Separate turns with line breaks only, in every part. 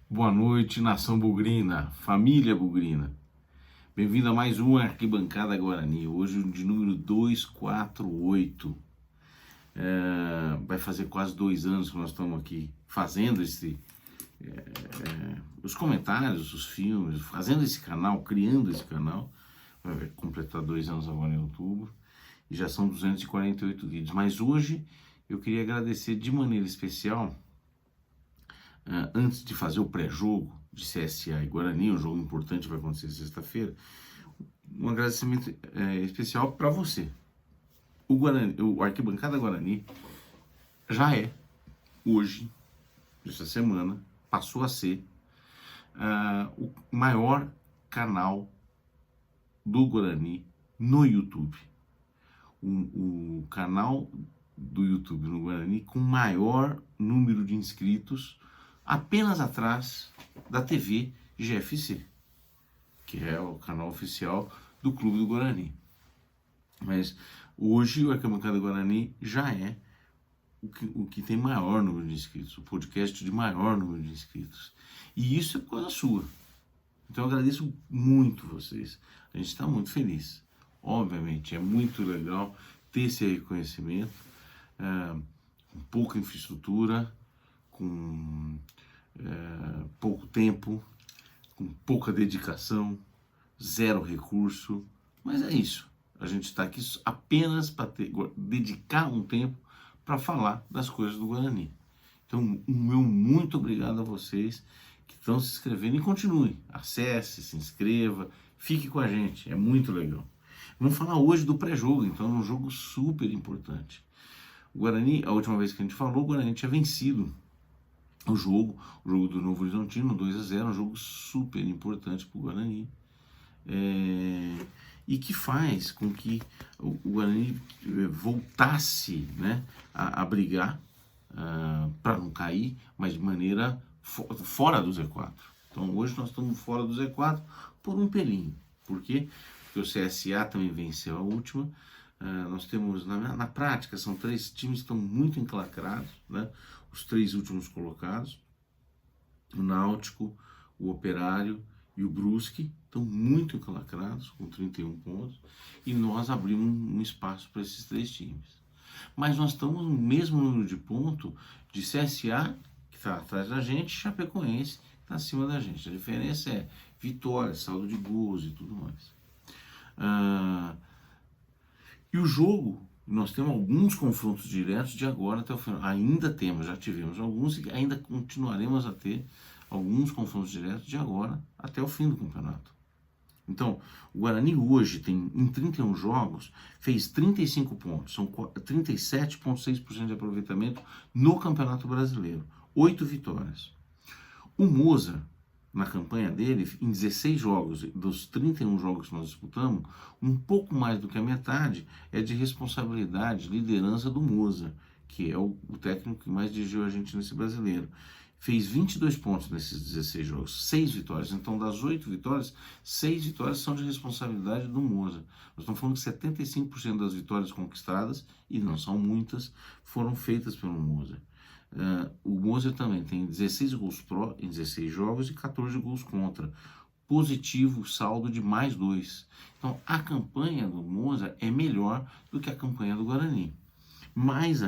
Boa noite, nação bugrina, família bugrina. Bem-vindo a mais uma Arquibancada Guarani, hoje de número 248. Vai fazer quase 2 anos que nós estamos aqui fazendo os comentários, os filmes, fazendo esse canal, criando esse canal. Vai completar 2 anos agora em outubro e já são 248 vídeos. Mas hoje eu queria agradecer de maneira especial. Antes de fazer o pré-jogo de CSA e Guarani, um jogo importante vai acontecer sexta-feira, um agradecimento especial para você. O Arquibancada Guarani já é, hoje, essa semana, passou a ser o maior canal do Guarani no YouTube. O canal do YouTube no Guarani com maior número de inscritos, apenas atrás da TV GFC, que é o canal oficial do Clube do Guarani. Mas hoje o Arquibancada Guarani já é o que tem maior número de inscritos, o podcast de maior número de inscritos. E isso é coisa sua. Então eu agradeço muito vocês. A gente está muito feliz. Obviamente, é muito legal ter esse reconhecimento, com pouca infraestrutura, com pouco tempo, com pouca dedicação, zero recurso, mas é isso. A gente está aqui apenas para dedicar um tempo para falar das coisas do Guarani. Então, o meu muito obrigado a vocês que estão se inscrevendo e continuem. Acesse, se inscreva, fique com a gente, é muito legal. Vamos falar hoje do pré-jogo, então é um jogo super importante. O Guarani, a última vez que a gente falou, o Guarani tinha vencido o jogo do Novo Horizontino, 2-0, um jogo super importante para o Guarani. E que faz com que o Guarani voltasse, né, a brigar para não cair, mas de maneira fora do Z4. Então hoje nós estamos fora do Z4 por um pelinho. Por quê? Porque o CSA também venceu a última. Nós temos, na prática, são 3 times que estão muito enclacrados, né? Os 3 últimos colocados, o Náutico, o Operário e o Brusque, estão muito enclacrados, com 31 pontos, e nós abrimos um espaço para esses 3 times. Mas nós estamos no mesmo número de pontos de CSA, que está atrás da gente, e Chapecoense, que está acima da gente. A diferença é vitória, saldo de gols e tudo mais. E o jogo, nós temos alguns confrontos diretos de agora até o final. Ainda temos, já tivemos alguns e ainda continuaremos a ter alguns confrontos diretos de agora até o fim do campeonato. Então, o Guarani hoje tem, em 31 jogos, fez 35 pontos, são 37,6% de aproveitamento no Campeonato Brasileiro, 8 vitórias. O Mozart, na campanha dele, em 16 jogos, dos 31 jogos que nós disputamos, um pouco mais do que a metade é de responsabilidade, liderança do Mozart, que é o técnico que mais dirigiu a gente nesse brasileiro. Fez 22 pontos nesses 16 jogos, 6 vitórias. Então, das 8 vitórias, 6 vitórias são de responsabilidade do Mozart. Nós estamos falando que 75% das vitórias conquistadas, e não são muitas, foram feitas pelo Mozart. O Mozart também tem 16 gols pró em 16 jogos e 14 gols contra. Positivo, saldo de mais 2. Então, a campanha do Mozart é melhor do que a campanha do Guarani. Mais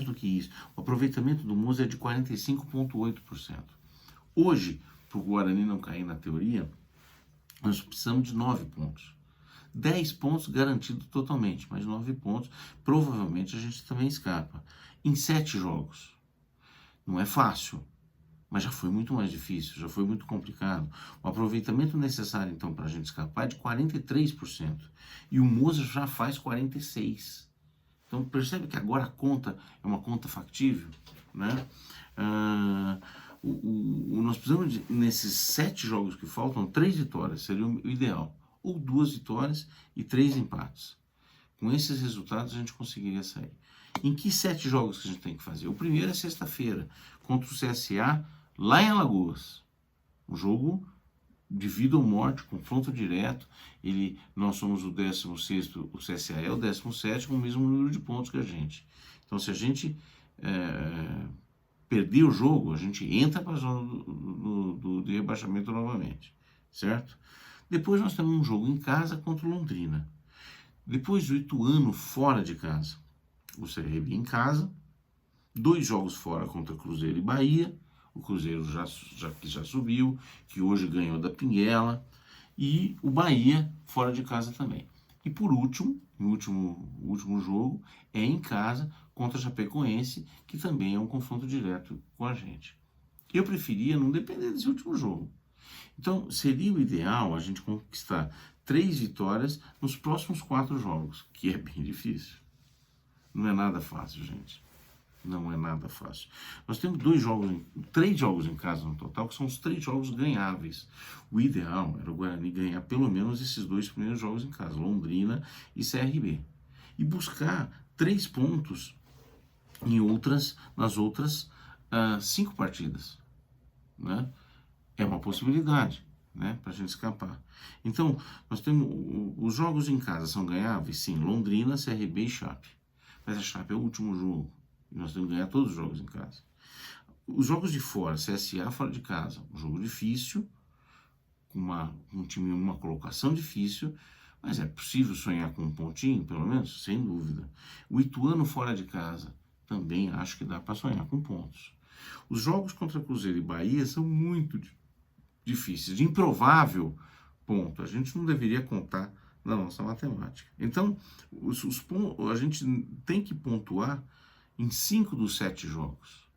do que isso, o aproveitamento do Mozart é de 45,8%. Hoje, para o Guarani não cair na teoria, nós precisamos de 9 pontos. 10 pontos garantido totalmente, mas 9 pontos, provavelmente a gente também escapa. Em 7 jogos. Não é fácil, mas já foi muito mais difícil, já foi muito complicado. O aproveitamento necessário, então, para a gente escapar é de 43%. E o Mozart já faz 46%. Então, percebe que agora a conta é uma conta factível, né? Nós precisamos, nesses 7 jogos que faltam, 3 vitórias, seria o ideal. Ou 2 vitórias e 3 empates. Com esses resultados, a gente conseguiria sair. Em que 7 jogos que a gente tem que fazer? O primeiro é sexta-feira, contra o CSA, lá em Alagoas. Um jogo de vida ou morte, confronto direto. Nós somos o 16º, o CSA é o 17º, o mesmo número de pontos que a gente. Então, se a gente perder o jogo, a gente entra para a zona de rebaixamento novamente, certo? Depois nós temos um jogo em casa contra o Londrina. Depois o Ituano fora de casa. O CRB em casa. 2 jogos fora contra Cruzeiro e Bahia. O Cruzeiro já subiu, que hoje ganhou da Pinguela. E o Bahia fora de casa também. E por último, o último jogo é em casa contra a Chapecoense, que também é um confronto direto com a gente. Eu preferia não depender desse último jogo. Então, seria o ideal a gente conquistar 3 vitórias nos próximos 4 jogos, que é bem difícil. Não é nada fácil, gente. Não é nada fácil. Nós temos 3 jogos em casa no total, que são os 3 jogos ganháveis. O ideal era o Guarani ganhar pelo menos esses 2 primeiros jogos em casa, Londrina e CRB. E buscar 3 pontos nas outras 5 partidas, né? É uma possibilidade, né, para a gente escapar. Então, nós temos os jogos em casa são ganháveis, sim, Londrina, CRB e Chape. Mas a Chape é o último jogo e nós temos que ganhar todos os jogos em casa. Os jogos de fora, CSA fora de casa, um jogo difícil, com um time em uma colocação difícil, mas é possível sonhar com um pontinho, pelo menos, sem dúvida. O Ituano fora de casa, também acho que dá para sonhar com pontos. Os jogos contra Cruzeiro e Bahia são muito difíceis, de improvável ponto. A gente não deveria contar na nossa matemática. Então, a gente tem que pontuar em 5 dos 7 jogos.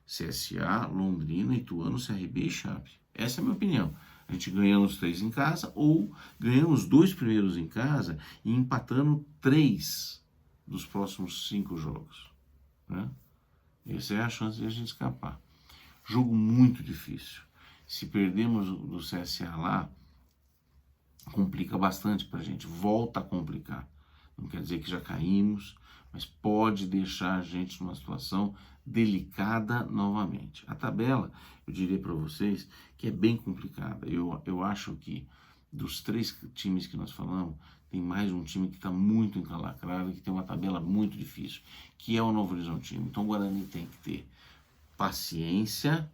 CSA, Londrina, Ituano, CRB e Chape. Essa é a minha opinião. A gente ganhando os 3 em casa ou ganhando os 2 primeiros em casa e empatando 3 dos próximos 5 jogos, né? Essa é a chance de a gente escapar. Jogo muito difícil. Se perdermos do CSA lá, complica bastante para a gente. Volta a complicar. Não quer dizer que já caímos, mas pode deixar a gente numa situação delicada novamente. A tabela, eu diria para vocês, que é bem complicada. Eu acho que dos 3 times que nós falamos, tem mais um time que está muito encalacrado, que tem uma tabela muito difícil, que é o Novo Horizontino. Então o Guarani tem que ter paciência,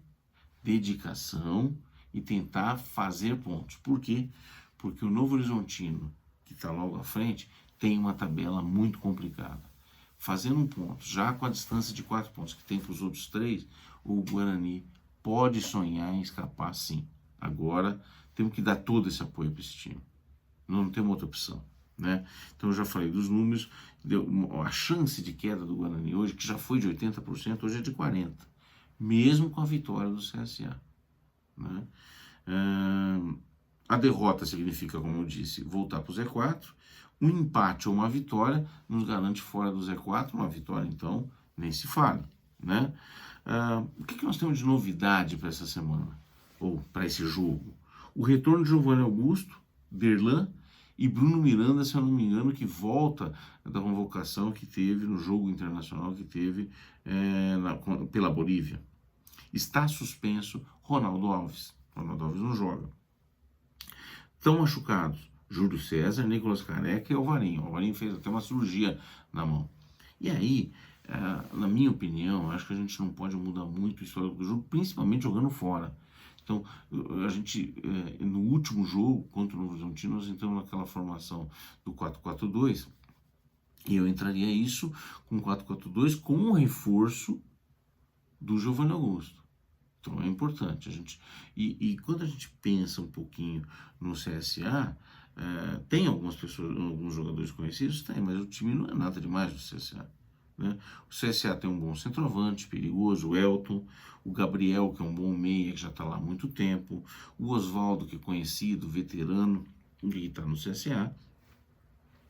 dedicação e tentar fazer pontos. Por quê? Porque o Novo Horizontino, que está logo à frente, tem uma tabela muito complicada. Fazendo um ponto, já com a distância de 4 pontos que tem para os outros 3, o Guarani pode sonhar em escapar sim. Agora, temos que dar todo esse apoio para esse time. Não temos outra opção, né? Então, eu já falei dos números, a chance de queda do Guarani hoje, que já foi de 80%, hoje é de 40%, mesmo com a vitória do CSA, né? A derrota significa, como eu disse, voltar para o Z4. Um empate ou uma vitória nos garante fora do Z4. Uma vitória, então, nem se fala, né? O que nós temos de novidade para essa semana? Ou para esse jogo? O retorno de Giovanni Augusto, Derlan e Bruno Miranda, se eu não me engano, que volta da convocação que teve no jogo internacional que teve pela Bolívia. Está suspenso Ronaldo Alves. Ronaldo Alves não joga. Estão machucados Júlio César, Nicolas Careca e Alvarinho. O Alvarinho fez até uma cirurgia na mão. E aí, na minha opinião, acho que a gente não pode mudar muito o histórico do jogo, principalmente jogando fora. Então, a gente, no último jogo contra o Novo Horizontino, nós entramos naquela formação do 4-4-2, e eu entraria isso com 4-4-2 com o reforço do Giovanni Augusto. Então é importante a gente. E quando a gente pensa um pouquinho no CSA, tem algumas pessoas, alguns jogadores conhecidos, tem, mas o time não é nada demais do CSA, né? O CSA tem um bom centroavante, perigoso, o Elton, o Gabriel, que é um bom meia, que já está lá há muito tempo, o Oswaldo, que é conhecido, veterano, que está no CSA,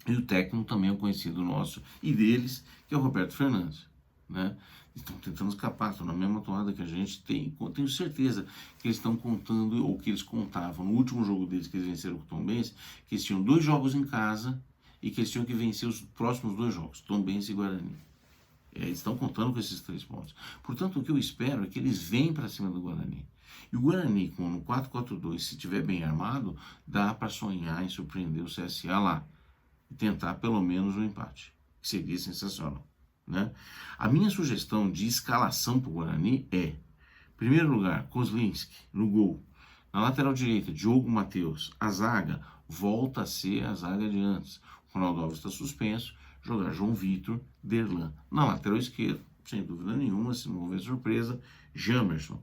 e o técnico também é um conhecido nosso e deles, que é o Roberto Fernandes, né? Estão tentando escapar, estão na mesma toada que a gente tem. Tenho certeza que eles estão contando, ou que eles contavam no último jogo deles, que eles venceram com o Tombense, que eles tinham 2 jogos em casa e que eles tinham que vencer os próximos 2 jogos, Tombense e Guarani. Eles estão contando com esses 3 pontos. Portanto, o que eu espero é que eles venham para cima do Guarani. E o Guarani, com no 4-4-2, se estiver bem armado, dá para sonhar em surpreender o CSA lá e tentar pelo menos um empate, que seria sensacional, né? A minha sugestão de escalação para o Guarani é Primeiro lugar, Kozlinski, no gol. Na lateral direita, Diogo Matheus. A zaga volta a ser a zaga de antes. O Ronaldo Alves está suspenso, jogar João Vitor, Derlan. Na lateral esquerda, sem dúvida nenhuma, se não houver surpresa, Jamerson.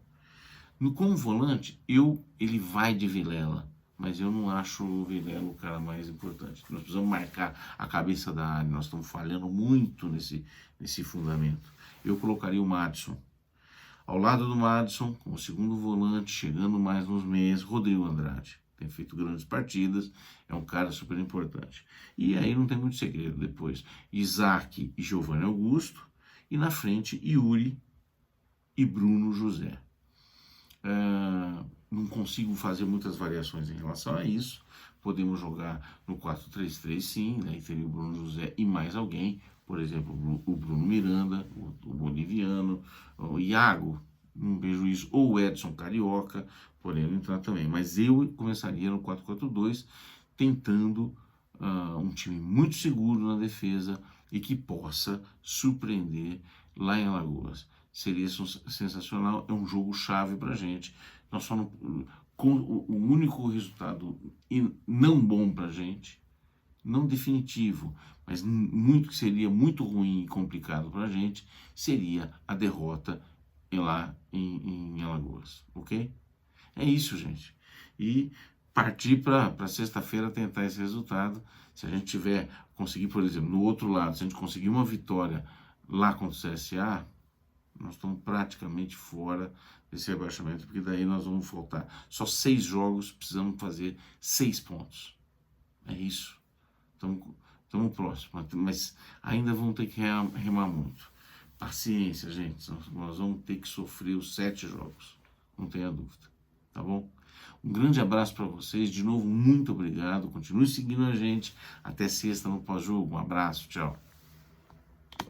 Como volante, ele vai de Vilela, mas eu não acho o Vilela o cara mais importante. Nós precisamos marcar a cabeça da área, nós estamos falhando muito nesse fundamento. Eu colocaria o Madison. Ao lado do Madison, como segundo volante, chegando mais nos meias, Rodrigo Andrade. Tem feito grandes partidas, é um cara super importante. E aí não tem muito segredo depois. Isaac e Giovanni Augusto. E na frente, Yuri e Bruno José. Não consigo fazer muitas variações em relação a isso. Podemos jogar no 4-3-3 sim, aí teria o Bruno José e mais alguém, por exemplo, o Bruno Miranda, o boliviano, o Iago, não vejo isso, ou o Edson Carioca, podendo entrar também. Mas eu começaria no 4-4-2, tentando um time muito seguro na defesa e que possa surpreender lá em Alagoas. Seria sensacional, é um jogo chave pra gente. Nós só não, o único resultado não bom pra gente, não definitivo, mas muito que seria muito ruim e complicado pra gente, seria a derrota lá em Alagoas, ok? É isso, gente. E partir para sexta-feira tentar esse resultado. Se a gente conseguir, por exemplo, no outro lado, se a gente conseguir uma vitória lá contra o CSA, nós estamos praticamente fora desse rebaixamento, porque daí nós vamos faltar só 6 jogos, precisamos fazer 6 pontos. É isso. Estamos próximos, mas ainda vamos ter que remar muito. Paciência, gente. Nós vamos ter que sofrer os 7 jogos. Não tenha dúvida. Tá bom? Um grande abraço para vocês. De novo, muito obrigado. Continue seguindo a gente. Até sexta no pós-jogo. Um abraço. Tchau.